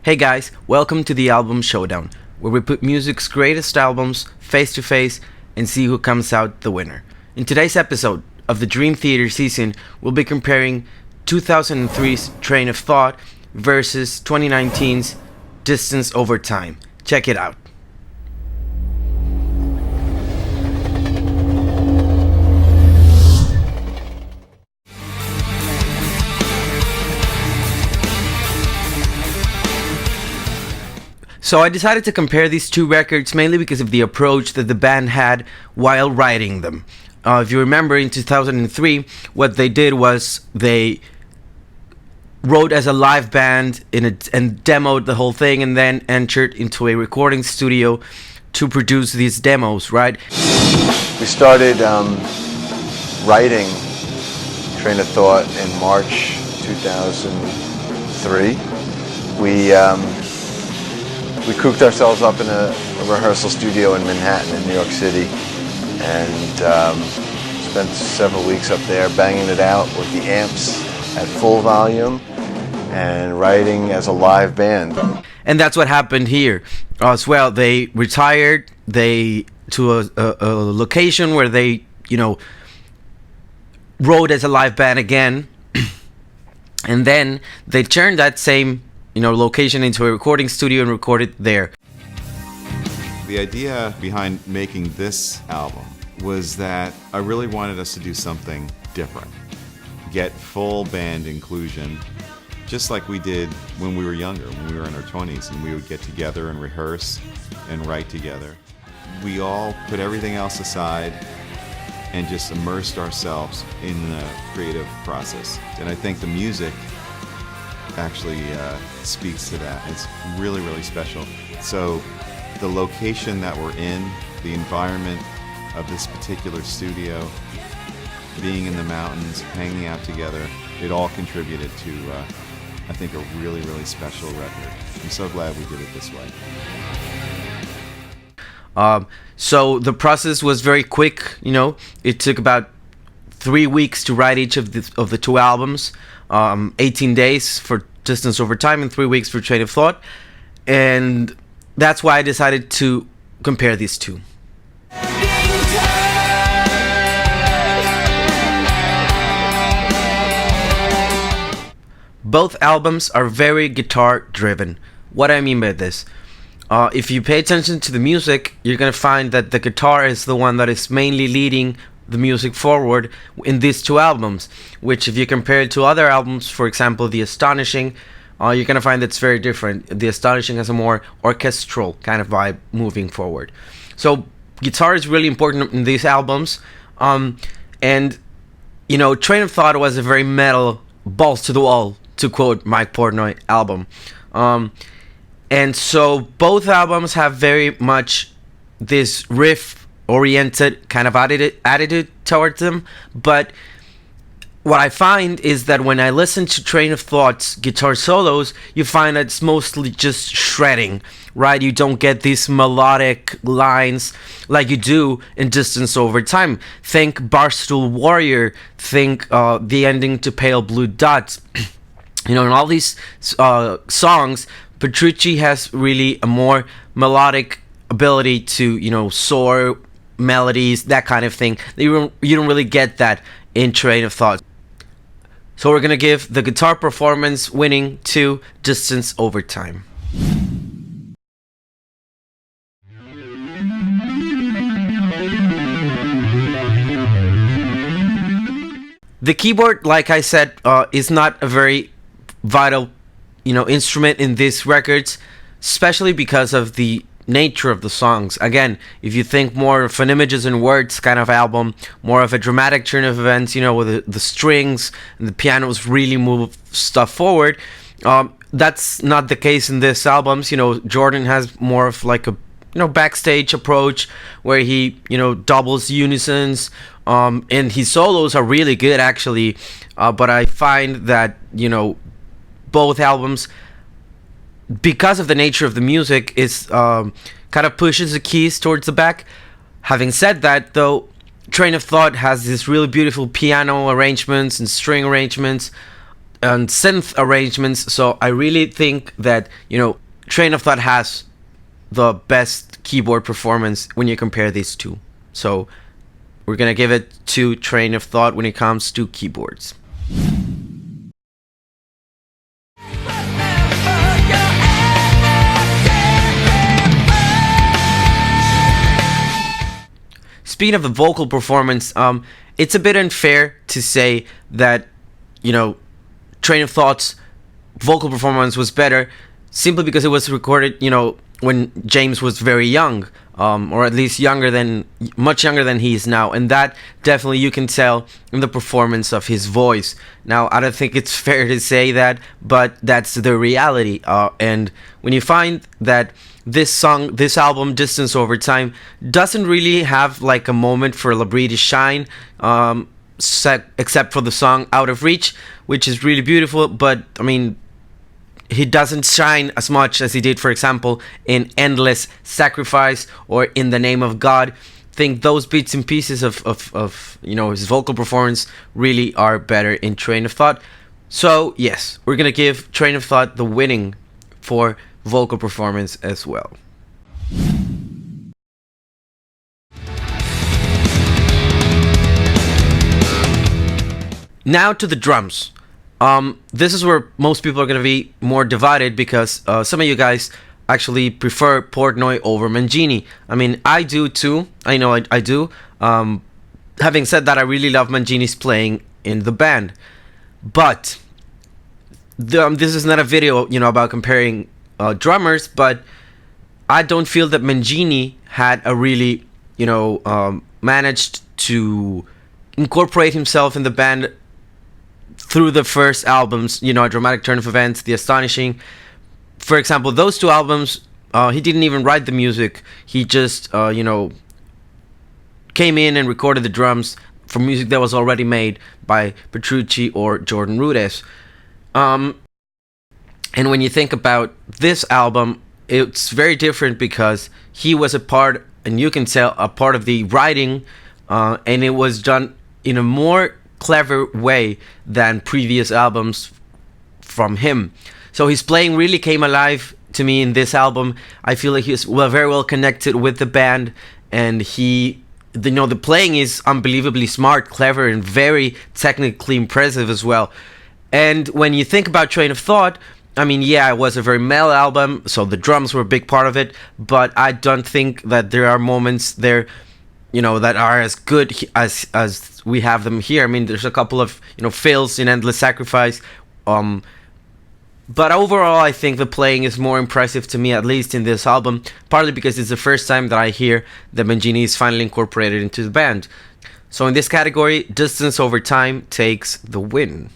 Hey guys, welcome to the Album Showdown, where we put music's greatest albums face to face and see who comes out the winner. In today's episode of the Dream Theater season, we'll be comparing 2003's Train of Thought versus 2019's Distance Over Time. Check it out. So I decided to compare these two records mainly because of the approach that the band had while writing them. If you remember, in 2003, what they did was they wrote as a live band and demoed the whole thing, and then entered into a recording studio to produce these demos, right? We started writing Train of Thought in March 2003. We cooped ourselves up in a rehearsal studio in Manhattan in New York City and spent several weeks up there banging it out with the amps at full volume and writing as a live band. And that's what happened here as well. They retired to a location where they, wrote as a live band again. And then they turned that same location into a recording studio and recorded there. The idea behind making this album was that I really wanted us to do something different. Get full band inclusion, just like we did when we were younger, when we were in our 20s, and we would get together and rehearse and write together. We all put everything else aside and just immersed ourselves in the creative process. And I think the music actually speaks to that. It's really, really special. So the location that we're in, the environment of this particular studio, being in the mountains, hanging out together, it all contributed to, I think, a really, really special record. I'm so glad we did it this way. So the process was very quick. It took about 3 weeks to write each of the two albums. 18 days for Distance Over Time and 3 weeks for Train of Thought, and that's why I decided to compare these two. Both albums are very guitar driven. What I mean by this, if you pay attention to the music, you're gonna find that the guitar is the one that is mainly leading the music forward in these two albums, which if you compare it to other albums, for example The Astonishing, you're gonna find that's very different. The Astonishing has a more orchestral kind of vibe moving forward. So guitar is really important in these albums, and Train of Thought was a very metal, balls to the wall, to quote Mike Portnoy, album, and so both albums have very much this riff oriented kind of attitude towards them. But what I find is that when I listen to Train of Thought's guitar solos, you find that it's mostly just shredding, right? You don't get these melodic lines like you do in Distance Over Time. Think Barstool Warrior, think the ending to Pale Blue Dots. In all these songs, Petrucci has really a more melodic ability to soar melodies, that kind of thing. You don't really get that in Train of Thought. So we're gonna give the guitar performance winning to Distance Over Time. The keyboard, like I said, is not a very vital instrument in these records, especially because of the nature of the songs. Again, if you think more of an images and words kind of album, more of a dramatic turn of events, with the strings and the pianos really move stuff forward, that's not the case in this albums. Jordan has more of like a backstage approach where he doubles unisons, and his solos are really good actually, but I find that both albums, because of the nature of the music, is kind of pushes the keys towards the back. Having said that, though, Train of Thought has this really beautiful piano arrangements and string arrangements and synth arrangements. So I really think that, Train of Thought has the best keyboard performance when you compare these two. So we're gonna give it to Train of Thought when it comes to keyboards. Speaking of the vocal performance, it's a bit unfair to say that, Train of Thought's vocal performance was better simply because it was recorded, when James was very young, or at least much younger than he is now, and that definitely you can tell in the performance of his voice. Now, I don't think it's fair to say that, but that's the reality. And when you find that this album, Distance Over Time, doesn't really have like a moment for Labrie to shine, except for the song Out of Reach, which is really beautiful, but I mean, he doesn't shine as much as he did, for example, in Endless Sacrifice or In the Name of God. I think those bits and pieces of his vocal performance really are better in Train of Thought. So yes, we're gonna give Train of Thought the winning for vocal performance as well. Now to the drums. This is where most people are going to be more divided, because some of you guys actually prefer Portnoy over Mangini. I mean, I do too. I know I do. Having said that, I really love Mangini's playing in the band. But this is not a video, about comparing drummers, but I don't feel that Mangini had a really, managed to incorporate himself in the band through the first albums, A Dramatic Turn of Events, The Astonishing. For example, those two albums, he didn't even write the music. He just, came in and recorded the drums for music that was already made by Petrucci or Jordan Rudess. And when you think about this album, it's very different because he was a part, and you can tell, a part of the writing, and it was done in a more clever way than previous albums from him. So his playing really came alive to me in this album. I feel like he's very well connected with the band, and the playing is unbelievably smart, clever, and very technically impressive as well. And when you think about Train of Thought, I mean, yeah, it was a very metal album, so the drums were a big part of it, but I don't think that there are moments there, that are as good as we have them here. I mean, there's a couple of, fails in Endless Sacrifice, but overall, I think the playing is more impressive to me, at least in this album, partly because it's the first time that I hear that Mangini is finally incorporated into the band. So in this category, Distance Over Time takes the win.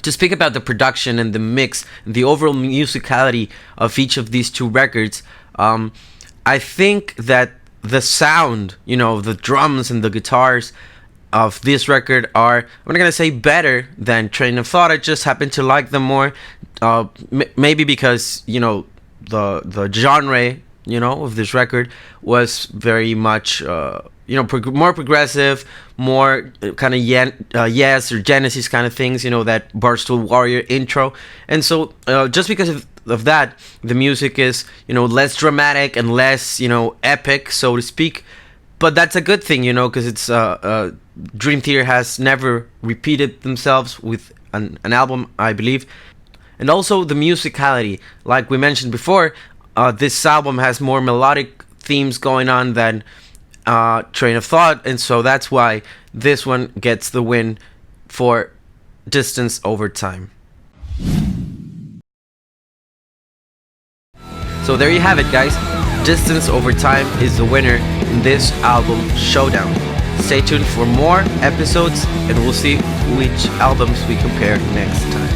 To speak about the production and the mix and the overall musicality of each of these two records, I think that the sound, the drums and the guitars of this record are, I'm not going to say better than Train of Thought. I just happen to like them more. Maybe because, the genre, of this record was very much, more progressive, more kind of Yes or Genesis kind of things, that Barstool Warrior intro. And so just because of that, the music is, less dramatic and less, epic, so to speak. But that's a good thing, because it's Dream Theater has never repeated themselves with an album, I believe. And also the musicality, like we mentioned before, this album has more melodic themes going on than Train of Thought, and so that's why this one gets the win for Distance Over Time. So there you have it, guys. Distance Over Time is the winner in this album showdown. Stay tuned for more episodes, and we'll see which albums we compare next time.